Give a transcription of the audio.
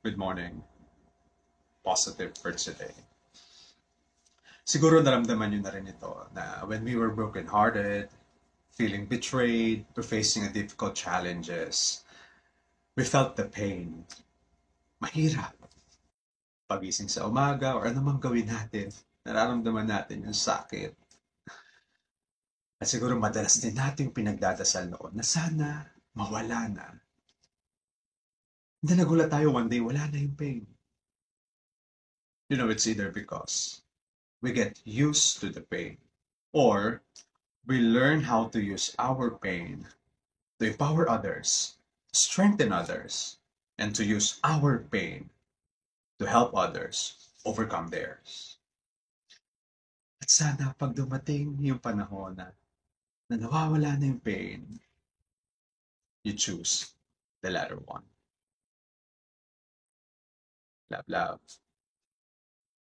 Good morning. Positive for today. Siguro naramdaman nyo na rin ito na when we were brokenhearted, feeling betrayed, or facing a difficult challenges, we felt the pain. Mahirap. Pagising sa umaga or anumang gawin natin, nararamdaman natin yung sakit. At siguro madalas din nating pinagdadasal noon na sana mawala na. Hindi nagulat tayo one day, wala na yung pain. It's either because we get used to the pain or we learn how to use our pain to empower others, strengthen others, and to use our pain to help others overcome theirs. At sana pag dumating yung panahon na nawawala na yung pain, you choose the latter one. Love, love.